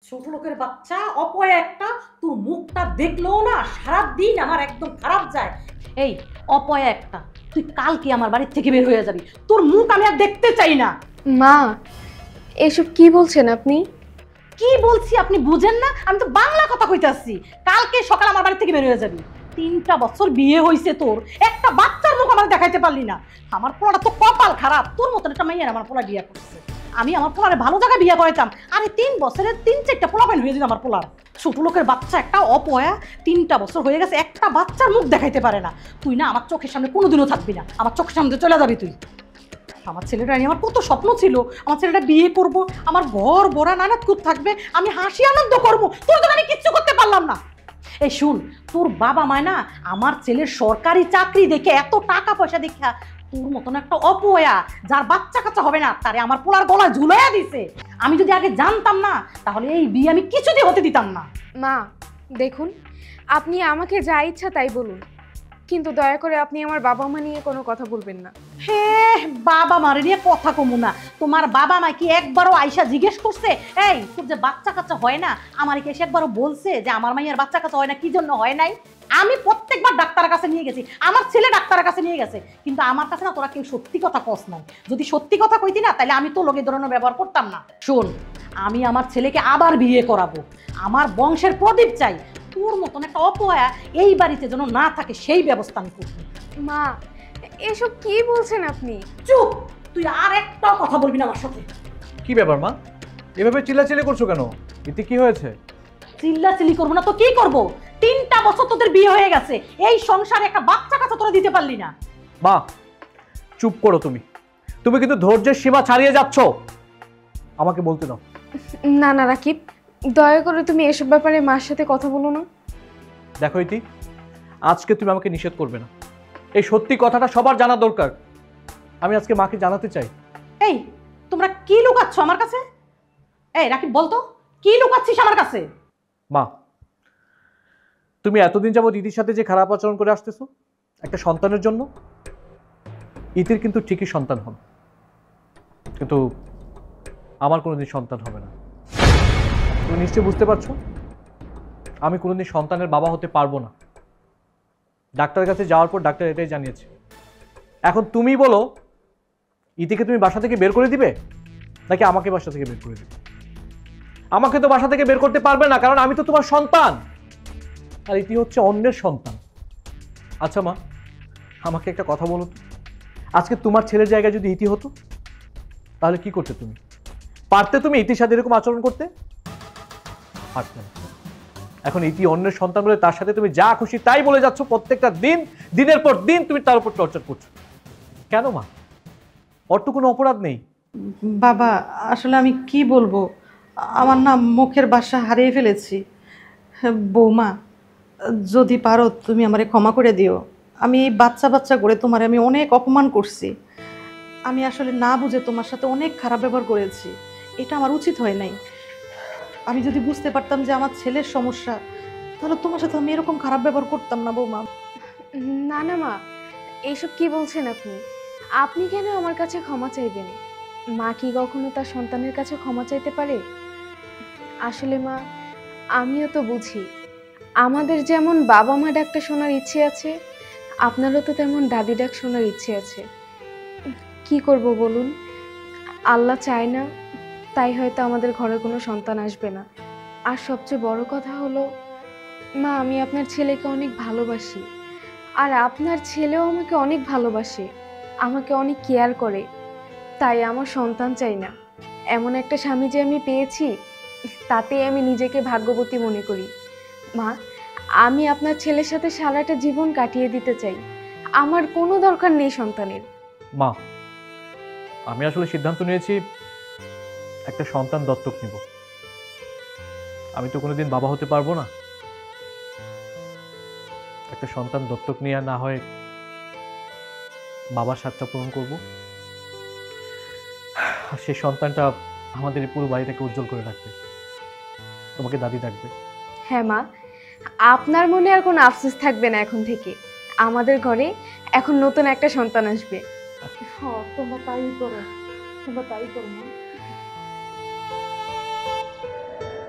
ছোট লোকের বাচ্চা অপয়া একটা, তোর মুখটা দেখলেও না সারাদিন আমার একদম খারাপ যায়। এই অপয়া একটা, তুই কালকে আমার বাড়ির থেকে বের হয়ে যাবি, তোর মুখ আমি আর দেখতে চাই না। মা, এসব কি বলছেন আপনি? কি বলছি আপনি বুঝেন না? আমি তো বাংলা কথা কইতাছি। কালকে সকাল আমার বাড়ি থেকে বের হয়ে যাবি। 3টা বছর বিয়ে হইছে তোর, একটা বাচ্চার মুখ আমার দেখাইতে পারলি না। আমার পোলাটা তো কপাল খারাপ, তোর মতন একটা মাইয়ার আমার পোলা বিয়ে করছে। আমি আমার পোলারে ভালো জায়গায় বিয়ে করাইতাম, আরে 3 বছরে 3-4টা পোলা পাইন হয়ে যেত আমার পোলার। ছোট লোকের বাচ্চা একটা অপয়া, 3টা বছর হয়ে গেছে একটা বাচ্চার মুখ দেখাইতে পারে না। তুই না আমার চোখের সামনে কোনোদিনও থাকবি না, আমার চোখের সামনে চলে যাবি তুই। আমার ছেলেটা নিয়ে আমার কত স্বপ্ন ছিল, আমার ছেলেটা বিয়ে করব, আমার ঘর ভরা নানাত কুত থাকবে, আমি হাসি আনন্দ করব, তোর জন্য আমি কিচ্ছু করতে পারলাম না। এই শুন, তোর বাবা মায় না আমার ছেলের সরকারি চাকরি দেখে, এত টাকা পয়সা দেখা তোর মতন একটা অপয়া যার বাচ্চা কাচ্চা হবে না তারে আমার পোলার গলায় ঝুলাইয়া দিছে। আমি যদি আগে জানতাম না তাহলে এই বিয়ে আমি কিছুতেই হতে দিতাম না। মা দেখুন, আপনি আমাকে যা ইচ্ছা তাই বলুন, কিন্তু দয়া করে আপনি আমার বাবা মা নিয়ে কোনো কথা বলবেন না। হে, বাবা মারে নিয়ে কথা কমু না। তোমার বাবা মা কি একবারও আয়সা জিজ্ঞেস করছে এই তোর যে বাচ্চা কাচ্চা হয় না, আমার কি এসে একবারও বলছে যে আমার মাইয়ের বাচ্চা কাচ্চা হয় না, কি জন্য হয় নাই? আমি প্রত্যেকবার ডাক্তারের কাছে নিয়ে গেছি, আমার ছেলে ডাক্তারের কাছে নিয়ে গেছে, কিন্তু আমার কাছে না তোরা কেউ সত্যি কথা কস নাই। যদি সত্যি কথা কইতি না তাহলে আমি তো লোকে ধরনের ব্যবহার করতাম না। শোন, আমি আমার ছেলেকে আবার বিয়ে করাবো, আমার বংশের প্রদীপ চাই। তোর মতন একটা অপয়া এই বাড়িতে যেন না থাকে সেই ব্যবস্থা আমি করবো। মা, এসব কি বলছেন আপনি? চুপ, তুই আর একটা কথা বলবি না আমার সাথে। কি ব্যাপার মা, এভাবে চিল্লাচিল্লি করছো কেন? এতে কি হয়েছে? চিল্লাচিল্লি করবো না তো কি করবো? 3টা বছর তোদের বিয়ে হয়ে গেছে, এই সংসারে একটা বাচ্চা কাচ্চা তোরা দিতে পারলি না। মা চুপ করো, তুমি তুমি কিন্তু ধৈর্যের সীমা ছাড়িয়ে যাচ্ছ। আমাকে বলতে দাও। না না রাকিব, দয়া করে তুমি এসব ব্যাপারে মার সাথে কথা বলো না। দেখো ইতি, আজকে তুমি আমাকে নিষেধ করবে না, এই সত্যি কথাটা সবার জানা দরকার। আমি আজকে মাকে জানাতে চাই। এই তোমরা কি লুকাচ্ছ আমার কাছে? এই রাকিব বলতো, কি লুকাচ্ছিস আমার কাছে? মা, তুমি এতদিন যাবত ইতির সাথে যে খারাপ আচরণ করে আসতেছো একটা সন্তানের জন্য, ইতির কিন্তু ঠিকই সন্তান হন, কিন্তু আমার কোনোদিন সন্তান হবে না। তুমি নিশ্চয়ই বুঝতে পারছো আমি কোনোদিন সন্তানের বাবা হতে পারবো না। ডাক্তারের কাছে যাওয়ার পর ডাক্তার এটাই জানিয়েছে। এখন তুমি বলো, ইতিকে তুমি বাসা থেকে বের করে দিবে নাকি আমাকে বাসা থেকে বের করে দিবে? আমাকে তো বাসা থেকে বের করতে পারবে না, কারণ আমি তো তোমার সন্তান, আর ইতি হচ্ছে অন্যের সন্তান। আচ্ছা মা, আমাকে একটা কথা বলো তো, আজকে তোমার ছেলের জায়গায় যদি ইতি হতো তাহলে কি করতে তুমি? পারতে তুমি ইতির সাথে এরকম আচরণ করতে? পারতে না। এখন ইতি অন্যের সন্তান বলে তার সাথে তুমি যা খুশি তাই বলে যাচ্ছ, প্রত্যেকটা দিন, দিনের পর দিন তুমি তার উপর টর্চার করছো। কেন মা? ওর তো কোনো অপরাধ নেই। বাবা, আসলে আমি কি বলবো, আমার না মুখের ভাষা হারিয়ে ফেলেছি। বৌমা, যদি পারো তুমি আমারে ক্ষমা করে দিও। আমি এই বাচ্চা বাচ্চা করে তোমারে আমি অনেক অপমান করছি। আমি আসলে না বুঝে তোমার সাথে অনেক খারাপ ব্যবহার করেছি, এটা আমার উচিত হয় নাই। আমি যদি বুঝতে পারতাম যে আমার ছেলের সমস্যা, তাহলে তোমার সাথে আমি এরকম খারাপ ব্যবহার করতাম না বৌমা। না না মা, এইসব কি বলছেন আপনি? আপনি কেন আমার কাছে ক্ষমা চাইবেন? মা কি কখনো তার সন্তানের কাছে ক্ষমা চাইতে পারে? আসলে মা, আমিও তো বুঝি, আমাদের যেমন বাবা মা ডাকটা শোনার ইচ্ছে আছে, আপনারও তো তেমন দাদি ডাক শোনার ইচ্ছে আছে। কি করব বলুন, আল্লাহ চায় না, তাই হয়তো আমাদের ঘরে কোনো সন্তান আসবে না। আর সবচেয়ে বড় কথা হলো মা, আমি আপনার ছেলেকে অনেক ভালোবাসি, আর আপনার ছেলেও আমাকে অনেক ভালোবাসে, আমাকে অনেক কেয়ার করে। তাই আমার সন্তান চাই না, এমন একটা স্বামী যে আমি পেয়েছি তাতে আমি নিজেকে ভাগ্যবতী মনে করি। মা, আমি আপনার ছেলের সাথে সারাটা জীবন কাটিয়ে দিতে চাই, আমার কোনো দরকার নেই সন্তানের। মা, আমি আসলে সিদ্ধান্ত নিয়েছি একটা সন্তান দত্তক নিব। আমি তো কোনোদিন বাবা হতে পারবো না, একটা সন্তান দত্তক নিয়ে না হয় বাবার স্বাদটা পূরণ করবো। সেই সন্তানটা আমাদের এই পুরো বাড়িটাকে উজ্জ্বল করে রাখবে, তোমাকে দাদি ডাকবে। হ্যাঁ মা, আপনার মনে আর কোনো আফসোস থাকবে না এখন থেকে, আমাদের ঘরে এখন নতুন একটা সন্তান আসবে। তোমরা তাই করো, তোমরা তাই করো না।